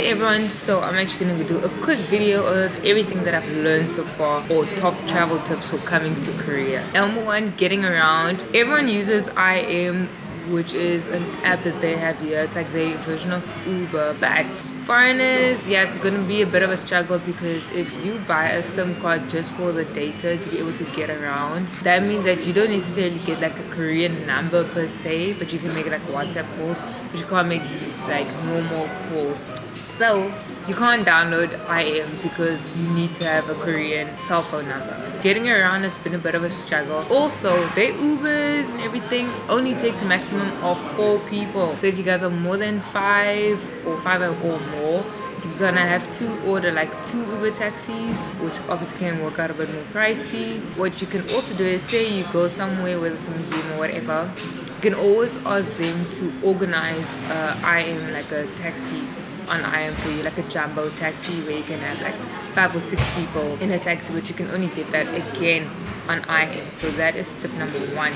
Alright everyone, so I'm actually going to do a quick video of everything that I've learned so far, or top travel tips for coming to Korea. Number one, getting around. Everyone uses IM, which is an app that they have here. It's like the version of Uber, but foreigners, yeah, it's gonna be a bit of a struggle, because if you buy a SIM card just for the data to be able to get around, that means that you don't necessarily get like a Korean number per se, but you can make like WhatsApp calls, but you can't make like normal calls. So you can't download IM because you need to have a Korean cell phone number. Getting around, it's been a bit of a struggle. Also, their Ubers and everything only takes a maximum of 4 people. So if you guys are more than 5 or 5 or more, you're gonna have to order like 2 Uber taxis, which obviously can work out a bit more pricey. What you can also do is, say you go somewhere, whether it's a museum or whatever, you can always ask them to organize IM, like a taxi on IM for you, like a jumbo taxi where you can have like 5 or 6 people in a taxi, but you can only get that again on IM. So that is tip number 1.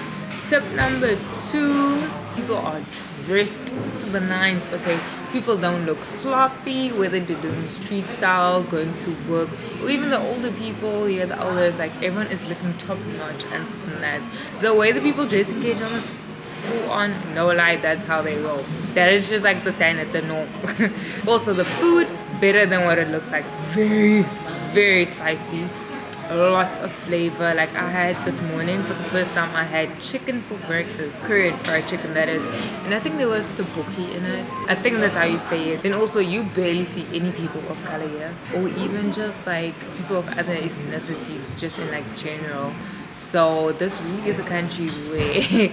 Tip number 2, people are dressed to the nines, okay? People don't look sloppy, whether they're doing street style, going to work, or even the older people here, the elders, like everyone is looking top notch and snazzy. The way the people dress in K-dramas, full on, no lie, that's how they roll. That is just like the standard, the norm. Also, the food, better than what it looks like. Very, very spicy. Lots of flavor. Like I had this morning, for the first time, I had chicken for breakfast. Korean fried chicken, that is. And I think there was tteokbokki in it. I think that's how you say it. Then also, you barely see any people of color here, or even just like people of other ethnicities, just in like general. So this really is a country where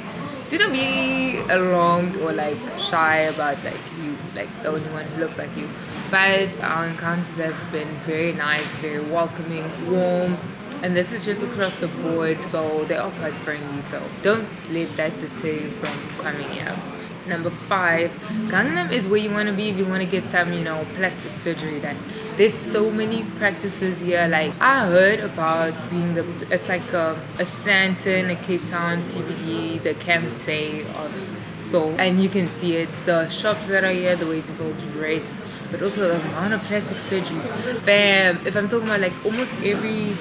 do not be alarmed or like shy about like you, like the only one who looks like you. But our encounters have been very nice, very welcoming, warm, and this is just across the board, so they are quite friendly. So don't let that deter you from coming here. Number 5, Gangnam is where you want to be if you want to get some, plastic surgery done. There's so many practices here. Like I heard about it's like a Santon, a Cape Town CBD, the Camps Bay of Seoul, and you can see it. The shops that are here, the way people dress, but also the amount of plastic surgeries. Bam! If I'm talking about like almost every,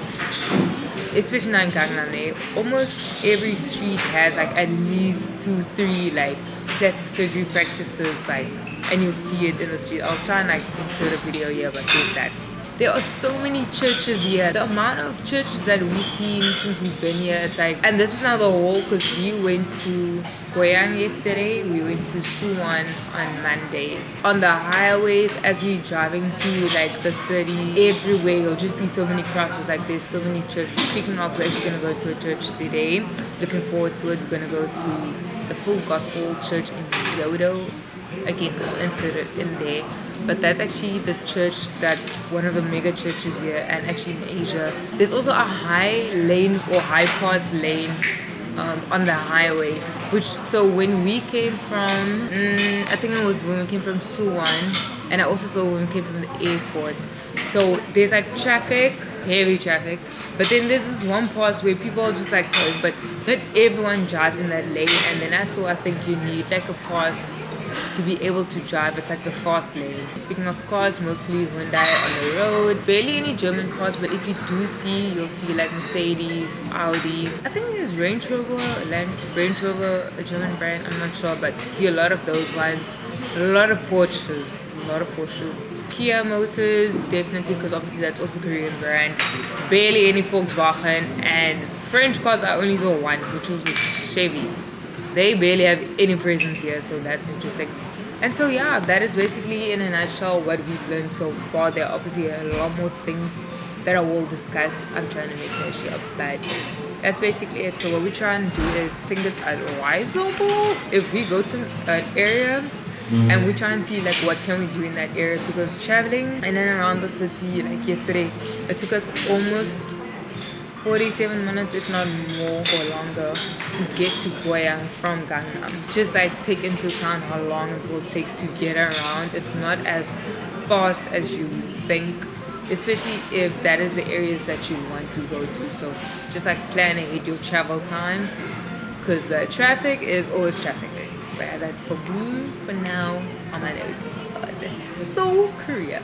especially now in Gangnam, almost every street has like at least 2-3 like plastic surgery practices, like, and you'll see it in the street. I'll try and like insert a video here, but there's that. There are so many churches here. The amount of churches that we've seen since we've been here, it's like, and this is now the whole, because we went to Goyang yesterday, we went to Suwon on Monday. On the highways, as we're driving through like the city, everywhere you'll just see so many crosses. Like there's so many churches. Speaking of, we're actually gonna go to a church today. Looking forward to it. We're gonna go to the Full Gospel Church in Yodo. Again, I'll insert it in there. But that's actually the church, that one of the mega churches here, and actually in Asia. There's also a high lane or high pass lane on the highway, so when we came from, I think it was when we came from Suwon, and I also saw when we came from the airport. So there's like traffic, heavy traffic, but then there's this one pass where people just like, but not everyone drives in that lane. And then I think you need like a pass to be able to drive. It's like the fast lane. Speaking of cars, mostly Hyundai on the roads, barely any German cars, but if you do see, you'll see like Mercedes, Audi, I think there's Range Rover, a German brand, I'm not sure, but see a lot of those ones. A lot of Porsches. Kia Motors, definitely, because obviously that's also a Korean brand. Barely any Volkswagen, and French cars I only saw one, which was a Chevy. They barely have any presence here, so that's interesting. And so yeah, that is basically in a nutshell what we've learned so far. There are obviously a lot more things that I will discuss. I'm trying to make that shit up, but that's basically it. So what we try and do is think it's advisable if we go to an area and we try and see like what can we do in that area, because traveling in and around the city, like yesterday, it took us almost 47 minutes, if not more or longer, to get to Goyang from Gangnam. Just like take into account how long it will take to get around. It's not as fast as you think, especially if that is the areas that you want to go to. So just like plan ahead your travel time, because the traffic is always traffic. But that's for me for now on my notes. Seoul, Korea.